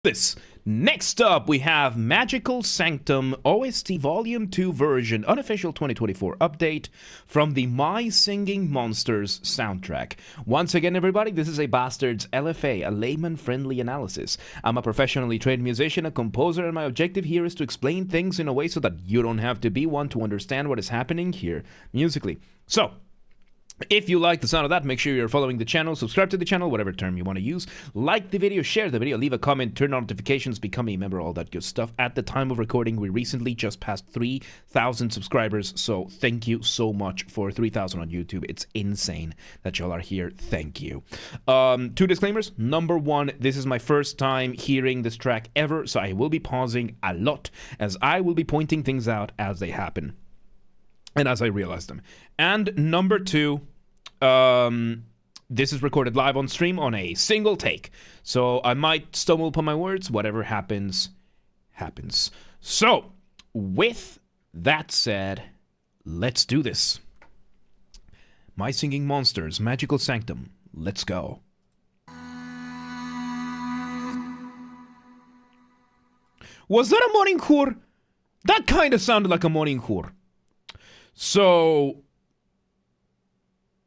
This. Next up, we have Magical Sanctum OST Volume 2 version, unofficial 2024 update from the My Singing Monsters soundtrack. Once again, everybody, this is a Basterd's LFA, a layman-friendly analysis. I'm a professionally trained musician, a composer, and my objective here is to explain things in a way so that you don't have to be one to understand what is happening here musically. So, if you like the sound of that, make sure you're following the channel, subscribe to the channel, whatever term you want to use, like the video, share the video, leave a comment, turn on notifications, become a member, all that good stuff. At the time of recording, we recently just passed 3,000 subscribers, so thank you so much for 3,000 on YouTube. It's insane that y'all are here. Thank you. Two disclaimers. Number one, this is my first time hearing this track ever, so I will be pausing a lot, as I will be pointing things out as they happen and as I realize them. And number two, this is recorded live on stream on a single take, so I might stumble upon my words. Whatever happens, happens. So, with that said, let's do this. My Singing Monsters, Magical Sanctum. Let's go. Was that a morning choir? That kind of sounded like a morning choir. So,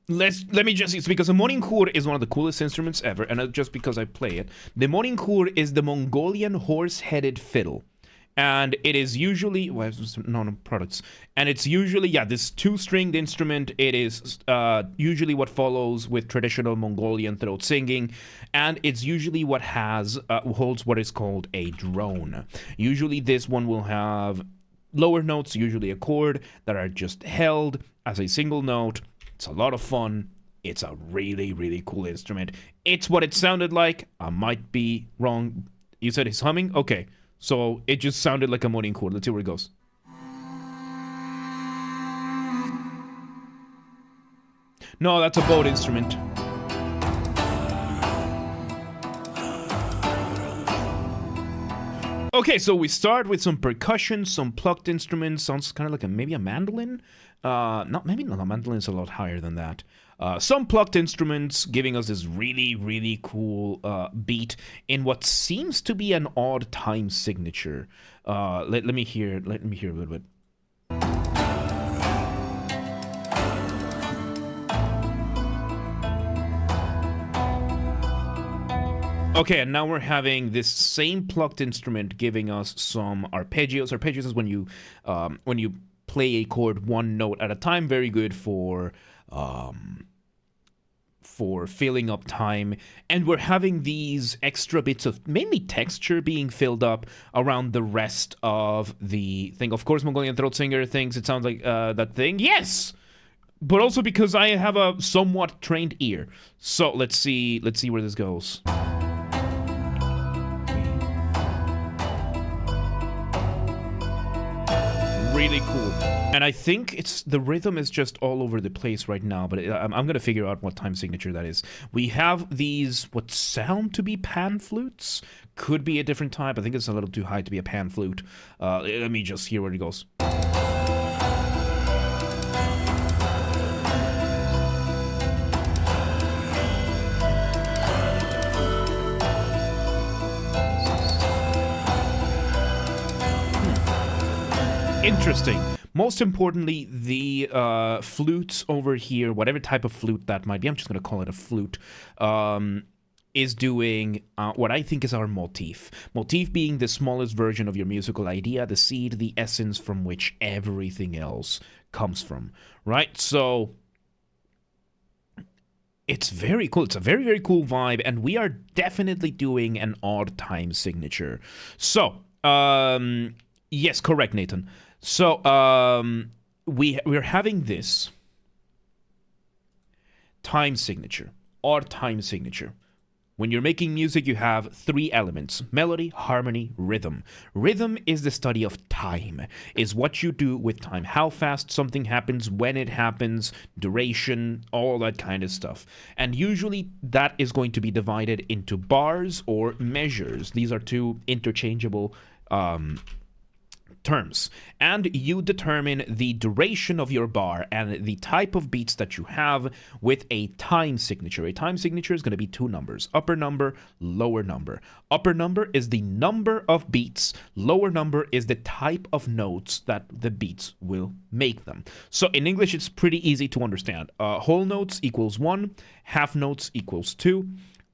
let me just, it's because the morning choir is one of the coolest instruments ever, and not just because I play it. The morning choir is the Mongolian horse-headed fiddle, and it is usually, well, products, and it's usually, yeah, this two-stringed instrument. It is usually what follows with traditional Mongolian throat singing, and it's usually what holds what is called a drone. Usually this one will have lower notes, usually a chord, that are just held as a single note. It's a lot of fun. It's a really, really cool instrument. It's what it sounded like. I might be wrong. You said he's humming? Okay. So it just sounded like a morning chord. Let's see where it goes. No, that's a bowed instrument. Okay, so we start with some percussion, some plucked instruments. Sounds kind of like maybe a mandolin. Maybe not. A mandolin's a lot higher than that. Some plucked instruments giving us this really, really cool beat in what seems to be an odd time signature. Let me hear a little bit. Okay, and now we're having this same plucked instrument giving us some arpeggios. Arpeggios is when you play a chord one note at a time. Very good for filling up time. And we're having these extra bits of mainly texture being filled up around the rest of the thing. Of course, Mongolian throat singer thinks it sounds like that thing. Yes! But also because I have a somewhat trained ear. So let's see where this goes. Really cool. And I think the rhythm is just all over the place right now, but I'm gonna figure out what time signature that is. We have these what sound to be pan flutes. Could be a different type. I think it's a little too high to be a pan flute. Let me just hear where it goes. Interesting. Most importantly, the flutes over here, whatever type of flute that might be, I'm just going to call it a flute, is doing what I think is our motif. Motif being the smallest version of your musical idea, the seed, the essence from which everything else comes from, right? So it's very cool. It's a very, very cool vibe, and we are definitely doing an odd time signature. So, yes, correct, Nathan. So, we're having this time signature, odd time signature. When you're making music, you have three elements: melody, harmony, rhythm. Rhythm is the study of time, is what you do with time, how fast something happens, when it happens, duration, all that kind of stuff. And usually that is going to be divided into bars or measures. These are two interchangeable terms, and you determine the duration of your bar and the type of beats that you have with a time signature. A time signature is going to be two numbers: upper number, lower number. Upper number is the number of beats, lower number is the type of notes that the beats will make them. So in English, it's pretty easy to understand. Whole notes equals 1, half notes equals 2,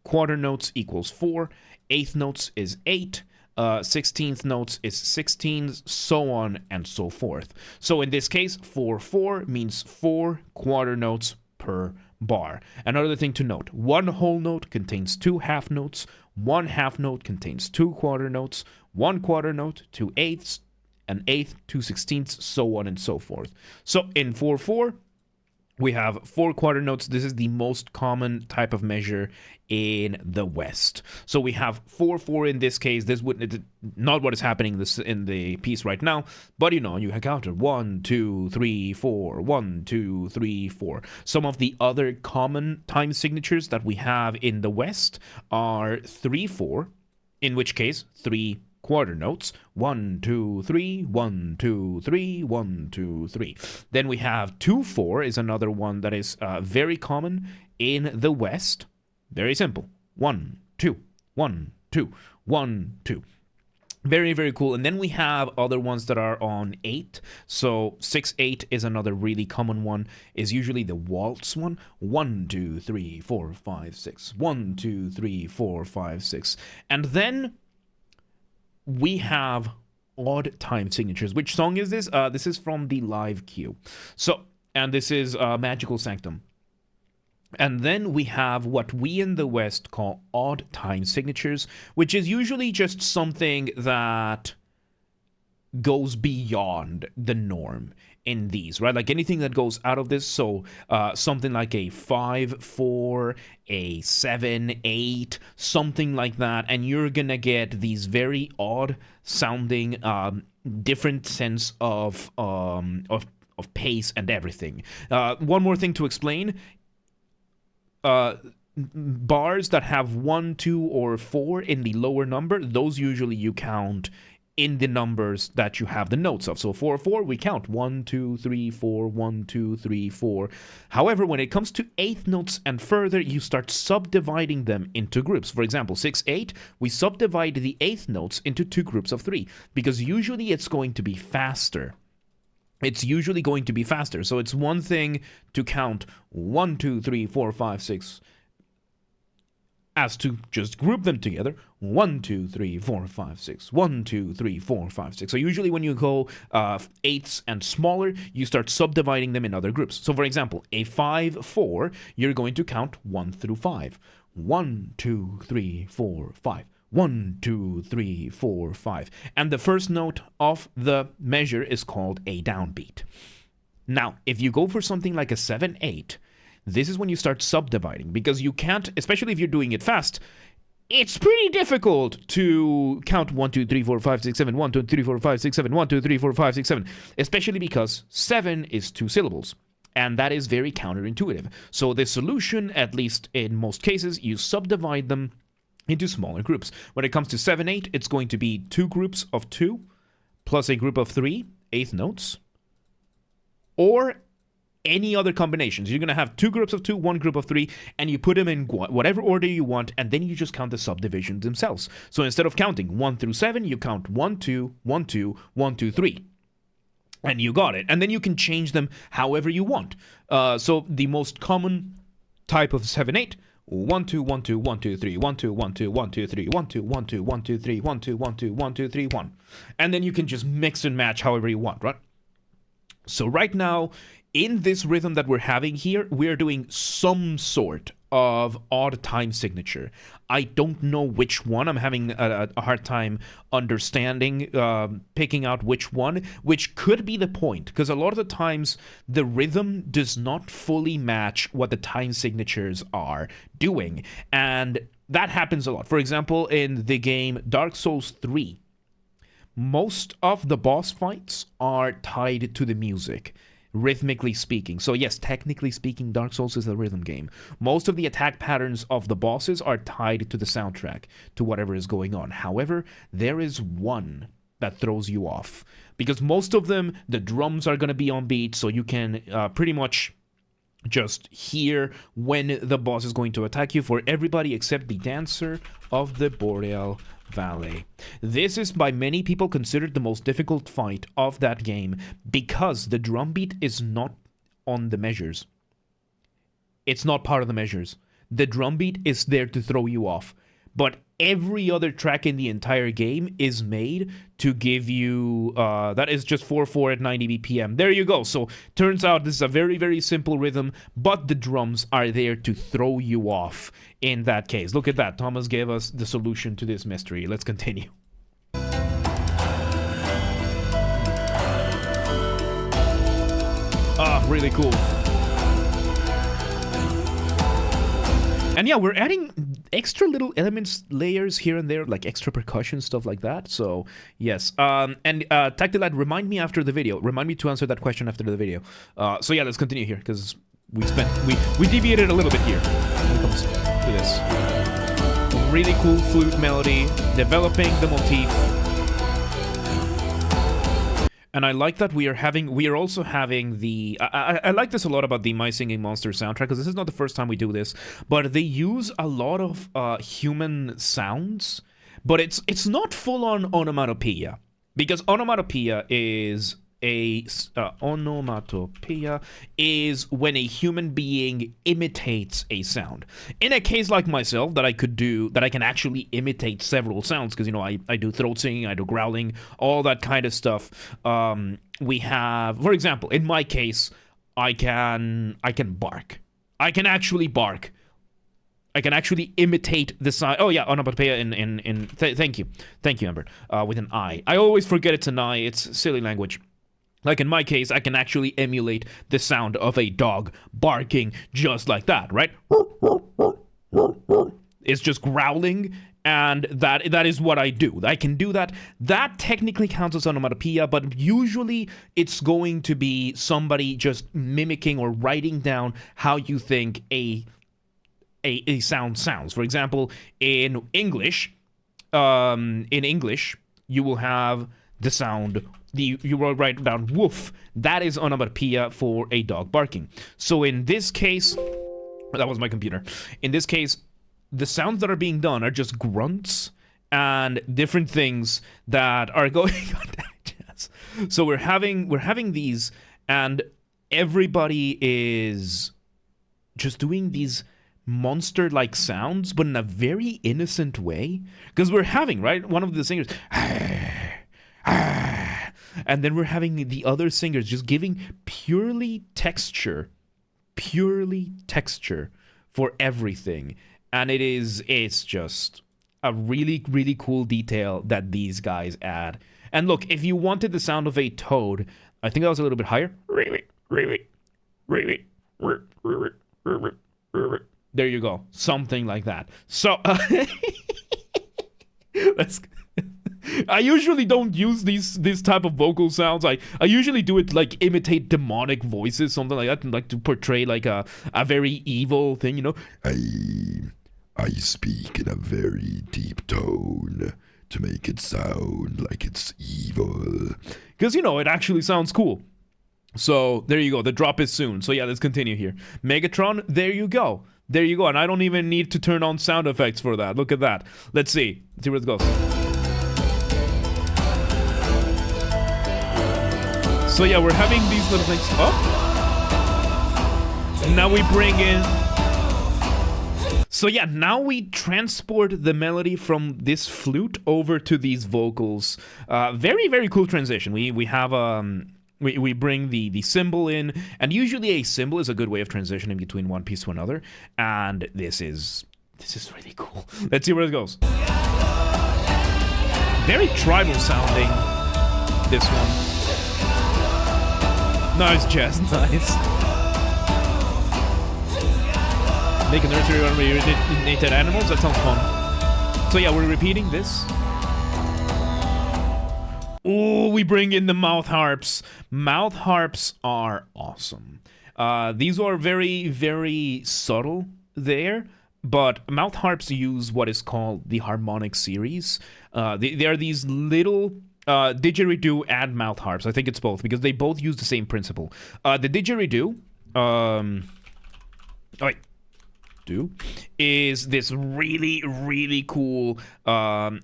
quarter notes equals 4, eighth notes is 8, 16th notes is 16, so on and so forth. So in this case, 4/4 means 4 quarter notes per bar. Another thing to note: one whole note contains 2 half notes, one half note contains 2 quarter notes, one quarter note, 2 eighths, an eighth, 2 sixteenths, so on and so forth. So in 4/4, we have 4 quarter notes. This is the most common type of measure in the West. So we have 4/4 in this case. This would not what is happening in the piece right now, but you have counted 1, 2, 3, 4, 1, 2, 3, 4. Some of the other common time signatures that we have in the West are 3/4, in which case 3 quarter notes: 1, 2, 3, 1, 2, 3, 1, 2, 3. Then we have 2/4 is another one that is very common in the West. Very simple: 1, 2, 1, 2, 1, 2. Very, very cool. And then we have other ones that are on 8. So 6/8 is another really common one. Is usually the waltz one. 1, 2, 3, 4, 5, 6. 1, 2, 3, 4, 5, 6. And then we have odd time signatures. Which song is this? This is from the live queue. So, and this is Magical Sanctum. And then we have what we in the West call odd time signatures, which is usually just something that goes beyond the norm in these, right? Like anything that goes out of this. So something like a 5/4, a 7/8, something like that, and you're gonna get these very odd sounding, different sense of pace and everything. One more thing to explain: bars that have 1, 2, or 4 in the lower number, those usually you count in the numbers that you have the notes of. So 4/4, we count 1, 2, 3, 4, 1, 2, 3, 4. However, when it comes to eighth notes and further, you start subdividing them into groups. For example, 6/8, we subdivide the eighth notes into 2 groups of 3, because usually it's going to be faster. It's usually going to be faster. So it's one thing to count 1, 2, 3, 4, 5, 6, as to just group them together. 1, 2, 3, 4, 5, 6. 1, 2, 3, 4, 5, 6. So usually when you go eighths and smaller, you start subdividing them in other groups. So for example, a 5/4, you're going to count 1 through 5. 1, 2, 3, 4, 5. 1, 2, 3, 4, 5. And the first note of the measure is called a downbeat. Now, if you go for something like a 7/8, this is when you start subdividing, because you can't, especially if you're doing it fast, it's pretty difficult to count 1, 2, 3, 4, 5, 6, 7, 1, 2, 3, 4, 5, 6, 7, 1, 2, 3, 4, 5, 6, 7, especially because 7 is 2 syllables. And that is very counterintuitive. So the solution, at least in most cases, you subdivide them into smaller groups. When it comes to 7/8, it's going to be 2 groups of 2 plus a group of 3 eighth notes, or any other combinations. You're going to have 2 groups of 2, 1 group of 3, and you put them in whatever order you want, and then you just count the subdivisions themselves. So instead of counting 1 through 7, you count 1, 2, 1, 2, 1, 2, 3. And you got it. And then you can change them however you want. So the most common type of 7/8: 1, 2, 1, 2, 1, 2, 3, 1, 2, 1, 2, 1, 2, 3, 1, 2, 1, 2, 1, 2, 3, 1, 2, 1, 2, 1, 2, 3, 1. And then you can just mix and match however you want, right? So right now, in this rhythm that we're having here, we're doing some sort of odd time signature. I don't know which one. I'm having a hard time understanding, picking out which one, which could be the point, because a lot of the times the rhythm does not fully match what the time signatures are doing, and that happens a lot. For example, in the game Dark Souls 3, most of the boss fights are tied to the music, rhythmically speaking. So yes, technically speaking, Dark Souls is a rhythm game. Most of the attack patterns of the bosses are tied to the soundtrack, to whatever is going on. However, there is one that throws you off. Because most of them, the drums are going to be on beat, so you can pretty much just hear when the boss is going to attack you for everybody except the dancer of the Boreal Valley. This is by many people considered the most difficult fight of that game because the drum beat is not on the measures. It's not part of the measures. The drum beat is there to throw you off. But every other track in the entire game is made to give you, that is just 4/4 at 90 BPM. There you go. So turns out this is a very, very simple rhythm, but the drums are there to throw you off in that case. Look at that. Thomas gave us the solution to this mystery. Let's continue. Ah, really cool. And yeah, we're adding extra little elements, layers here and there, like extra percussion, stuff like that. So, yes. And Tactilad, remind me after the video. Remind me to answer that question after the video. So yeah, let's continue here, because we deviated a little bit here when it comes to this. Really cool flute melody, developing the motif. And I like that we are also having the... I like this a lot about the My Singing Monsters soundtrack, because this is not the first time we do this, but they use a lot of human sounds, but it's not full-on onomatopoeia, because onomatopoeia is onomatopoeia is when a human being imitates a sound. In a case like myself, that I can actually imitate several sounds, because, you know, I do throat singing, I do growling, all that kind of stuff. We have, for example, in my case, I can bark. I can actually bark. I can actually imitate the sound. Oh yeah, onomatopoeia thank you, Amber. With an I. I always forget it's an I. It's silly language. Like in my case, I can actually emulate the sound of a dog barking just like that, right? It's just growling, and that is what I do. I can do that. That technically counts as onomatopoeia, but usually it's going to be somebody just mimicking or writing down how you think a sound sounds. For example, in English, you will have the sound... you will write down woof. That is onomatopoeia for a dog barking. So in this case, that was my computer. In this case, the sounds that are being done are just grunts and different things that are going on. So we're having these, and everybody is just doing these monster-like sounds, but in a very innocent way. Because we're having, right, one of the singers... And then we're having the other singers just giving purely texture for everything. And it's just a really, really cool detail that these guys add. And look, if you wanted the sound of a toad, I think that was a little bit higher. There you go. Something like that. So, I usually don't use these type of vocal sounds. I usually do it like imitate demonic voices, something like that, and like to portray like a very evil thing, you know. I speak in a very deep tone to make it sound like it's evil. Because, you know, it actually sounds cool. So there you go. The drop is soon. So yeah, let's continue here. Megatron, there you go. There you go. And I don't even need to turn on sound effects for that. Look at that. Let's see. Let's see where it goes. So yeah, we're having these little things. Oh! Now we bring in... So yeah, now we transport the melody from this flute over to these vocals. Very, very cool transition. We have... We bring the cymbal in, and usually a cymbal is a good way of transitioning between one piece to another, and this is really cool. Let's see where it goes. Very tribal sounding, this one. Nice, Jess, nice. Make a nursery run where you native animals? That sounds fun. So yeah, we're repeating this. Oh, we bring in the mouth harps. Mouth harps are awesome. These are very, very subtle there, but mouth harps use what is called the harmonic series. They are these little didgeridoo and mouth harps. I think it's both because they both use the same principle. The didgeridoo, is this really, really cool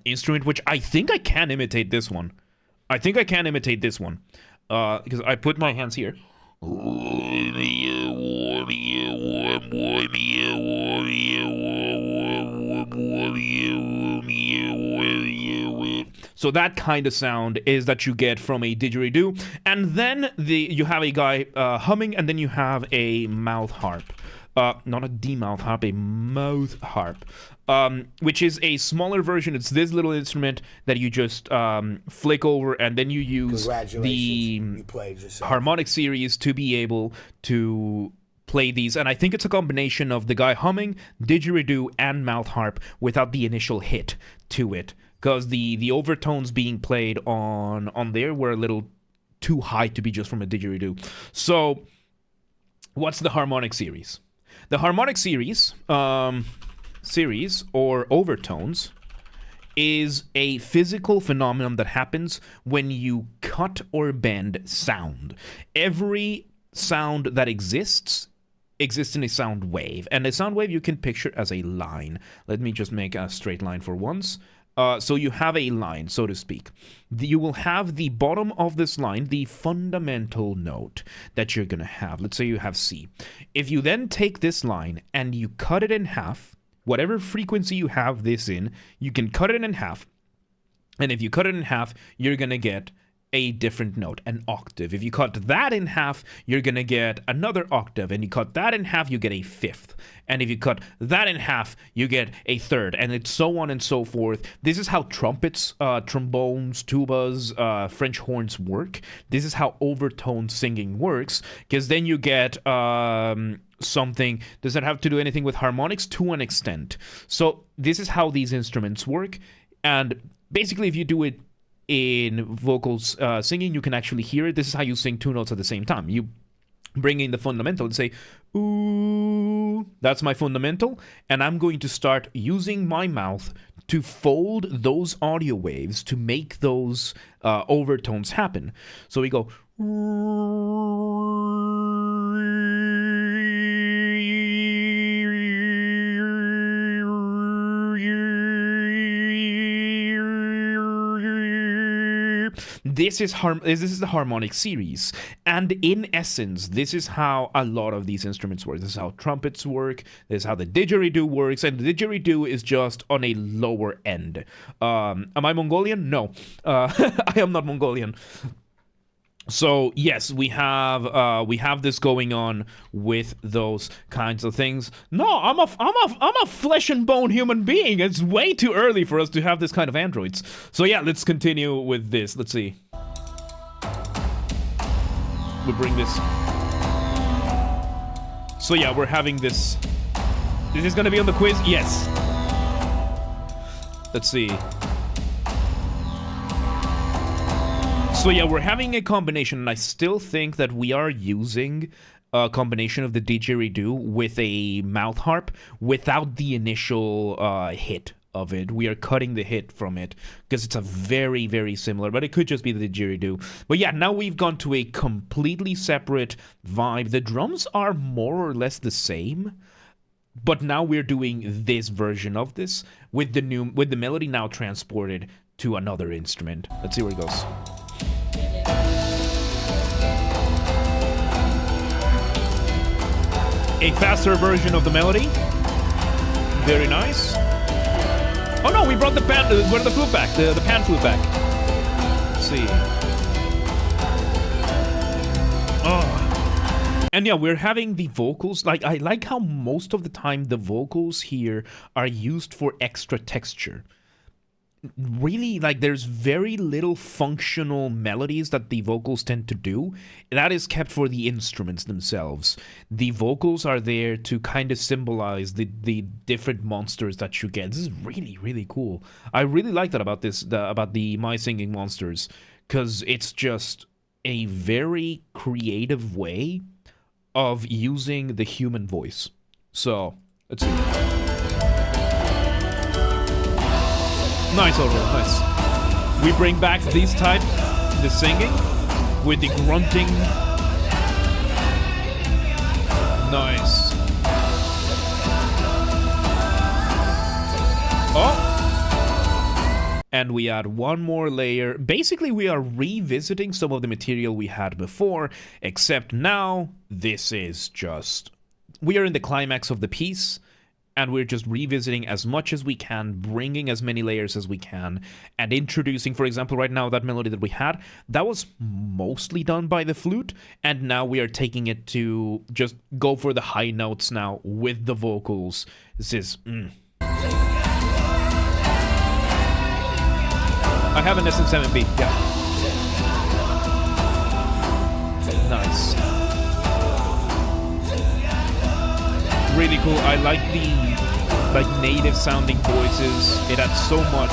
instrument, which I think I can imitate this one. Because I put my hands here. So that kind of sound is that you get from a didgeridoo, and then you have a guy humming, and then you have a mouth harp. Not a D-mouth harp, a mouth harp, which is a smaller version. It's this little instrument that you just flick over, and then you use the harmonic series to be able to play these. And I think it's a combination of the guy humming, didgeridoo, and mouth harp without the initial hit to it, because the overtones being played on there were a little too high to be just from a didgeridoo. So, what's the harmonic series? The harmonic series or overtones is a physical phenomenon that happens when you cut or bend sound. Every sound that exists in a sound wave, and a sound wave you can picture as a line. Let me just make a straight line for once. So you have a line, so to speak. You will have the bottom of this line, the fundamental note that you're going to have. Let's say you have C. If you then take this line and you cut it in half, whatever frequency you have this in, you can cut it in half. And if you cut it in half, you're going to get a different note, an octave. If you cut that in half, you're going to get another octave. And you cut that in half, you get a fifth. And if you cut that in half, you get a third. And it's so on and so forth. This is how trumpets, trombones, tubas, French horns work. This is how overtone singing works. Because then you get something. Does that have to do anything with harmonics? To an extent. So this is how these instruments work. And basically, if you do it in vocals singing, you can actually hear it. This is how you sing two notes at the same time. You bring in the fundamental and say, ooh, that's my fundamental, and I'm going to start using my mouth to fold those audio waves to make those overtones happen. So we go, This is the harmonic series, and in essence, this is how a lot of these instruments work. This is how trumpets work. This is how the didgeridoo works, and the didgeridoo is just on a lower end. Am I Mongolian? No, I am not Mongolian. So yes, we have this going on with those kinds of things. No, I'm a flesh and bone human being. It's way too early for us to have this kind of androids. So yeah, let's continue with this. Let's see. We bring this. So yeah, we're having this. Is this gonna be on the quiz? Yes. Let's see. So yeah, we're having a combination, and I still think that we are using a combination of the didgeridoo with a mouth harp without the initial hit of it. We are cutting the hit from it because it's a very, very similar, but it could just be the didgeridoo. But yeah, now we've gone to a completely separate vibe. The drums are more or less the same, but now we're doing this version of this with the melody now transported to another instrument. Let's see where it goes. A faster version of the melody. Very nice. Oh no, we brought the pan, where the flute back, the pan flute back. Let's see. Oh. And yeah, we're having the vocals. Like, I like how most of the time the vocals here are used for extra texture. Really, like, there's very little functional melodies that the vocals tend to do. That is kept for the instruments themselves. The vocals are there to kind of symbolize the different monsters that you get. This is really, really cool. I really like that about this, about the My Singing Monsters, because it's just a very creative way of using the human voice. So, let's see. Nice overall, nice. We bring back this type, the singing, with the grunting. Nice. Oh! And we add one more layer. Basically, we are revisiting some of the material we had before, except now, this is just... We are in the climax of the piece, and we're just revisiting as much as we can, bringing as many layers as we can, and introducing, for example, right now, that melody that we had, that was mostly done by the flute, and now we are taking it to just go for the high notes now with the vocals. This is... I have an SM7B, yeah. Nice. Really cool. I like the native sounding voices. It adds so much.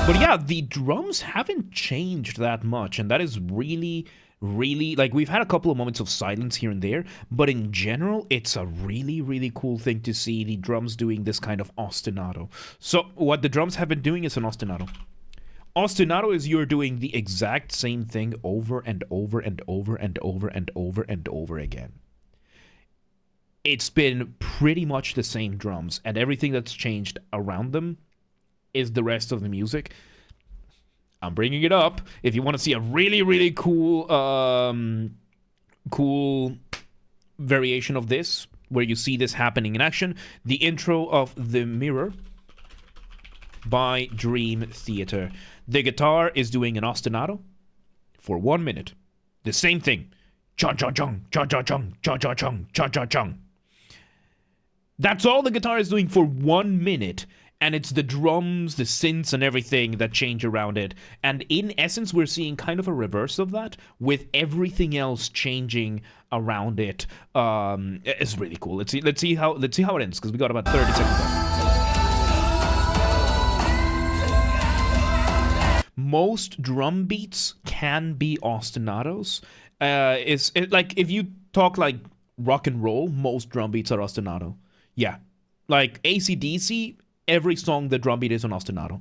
But yeah, the drums haven't changed that much, and that is really, really, like, we've had a couple of moments of silence here and there, but in general, it's a really, really cool thing to see the drums doing this kind of ostinato. So what the drums have been doing is an ostinato. Ostinato is you're doing the exact same thing over and over and over and over and over and over again. It's been pretty much the same drums, and everything that's changed around them is the rest of the music. I'm bringing it up. If you want to see a really, really cool, cool variation of this, where you see this happening in action, the intro of The Mirror by Dream Theater. The guitar is doing an ostinato for 1 minute. The same thing. Cha cha chung, cha cha chung, cha cha chung, cha cha chung. That's all the guitar is doing for 1 minute, and it's the drums, the synths, and everything that change around it. And in essence, we're seeing kind of a reverse of that, with everything else changing around it. It's really cool. Let's see how it ends, because we got about 30 seconds left. Most drum beats can be ostinatos. Like, if you talk like rock and roll, most drum beats are ostinato. Yeah. Like AC/DC, every song the drum beat is an ostinato.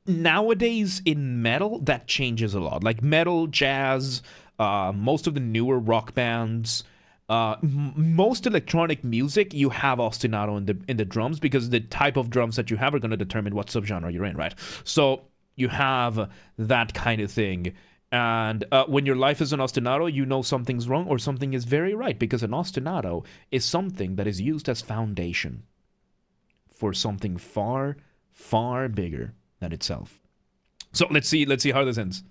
Nowadays in metal, that changes a lot. Like metal, jazz, most of the newer rock bands, most electronic music, you have ostinato in the drums, because the type of drums that you have are going to determine what subgenre you're in, right? So you have that kind of thing. And when your life is an ostinato, you know something's wrong or something is very right, because an ostinato is something that is used as foundation for something far, far bigger than itself. So let's see how this ends.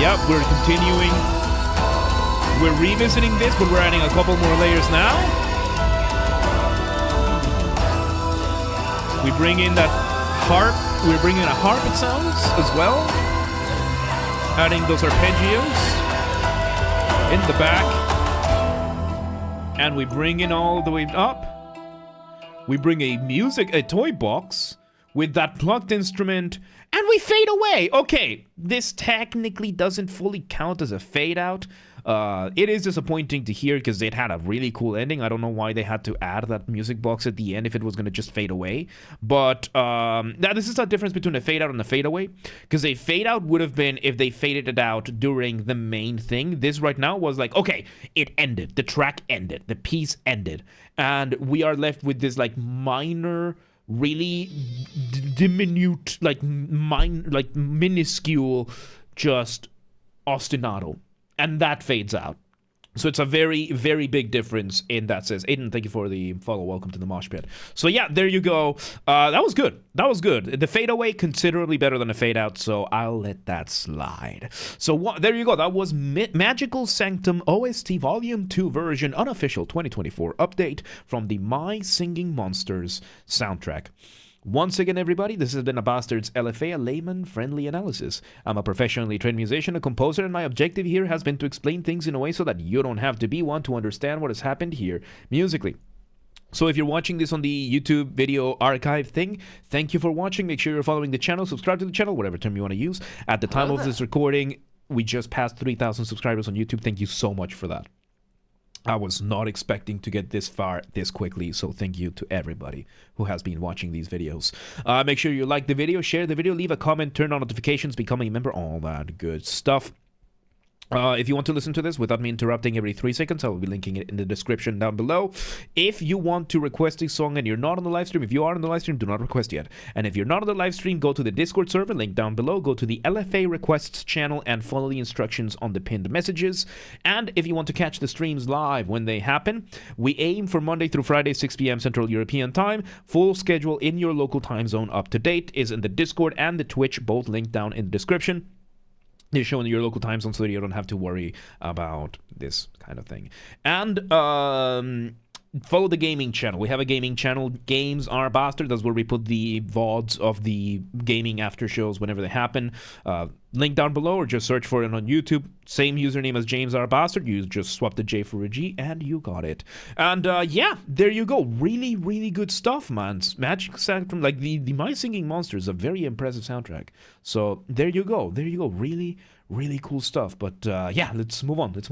Yep, we're continuing. We're revisiting this, but we're adding a couple more layers now. We bring in that harp. We're bringing in a harp, it sounds, as well. Adding those arpeggios in the back. And we bring in all the way up. We bring a toy box with that plugged instrument, and we fade away. Okay, this technically doesn't fully count as a fade out. It is disappointing to hear, because it had a really cool ending. I don't know why they had to add that music box at the end if it was going to just fade away. But now this is the difference between a fade out and a fade away, because a fade out would have been if they faded it out during the main thing. This right now was like, okay, it ended. The track ended. The piece ended. And we are left with this like minor, really diminutive, like minuscule, just ostinato. And that fades out. So it's a very, very big difference in that sense. Aiden, thank you for the follow. Welcome to the mosh pit. So yeah, there you go. That was good. That was good. The fade away, considerably better than a fade out, so I'll let that slide. So there you go. That was Magical Sanctum OST Volume 2 version, unofficial 2024 update from the My Singing Monsters soundtrack. Once again, everybody, this has been a Basterd's LFA, a layman-friendly analysis. I'm a professionally trained musician, a composer, and my objective here has been to explain things in a way so that you don't have to be one to understand what has happened here musically. So if you're watching this on the YouTube video archive thing, thank you for watching. Make sure you're following the channel, subscribe to the channel, whatever term you want to use. At the time of this recording, we just passed 3,000 subscribers on YouTube. Thank you so much for that. I was not expecting to get this far this quickly, so thank you to everybody who has been watching these videos. Make sure you like the video, share the video, leave a comment, turn on notifications, become a member, all that good stuff. If you want to listen to this without me interrupting every 3 seconds, I will be linking it in the description down below. If you want to request a song and you're not on the live stream, if you are on the live stream, do not request yet. And if you're not on the live stream, go to the Discord server, link down below, go to the LFA requests channel and follow the instructions on the pinned messages. And if you want to catch the streams live when they happen, we aim for Monday through Friday, 6 p.m. Central European Time. Full schedule in your local time zone up to date is in the Discord and the Twitch, both linked down in the description. They're showing your local time zone so that you don't have to worry about this kind of thing. And follow the gaming channel. We have a gaming channel. Games are Basterd. That's where we put the VODs of the gaming after shows whenever they happen. Link down below, or just search for it on YouTube. Same username as James R. Basterd. You just swap the J for a G, and you got it. And yeah, there you go. Really, really good stuff, man. Magic Sanctum, like the My Singing Monsters, a very impressive soundtrack. So there you go. There you go. Really, really cool stuff. But yeah, let's move on.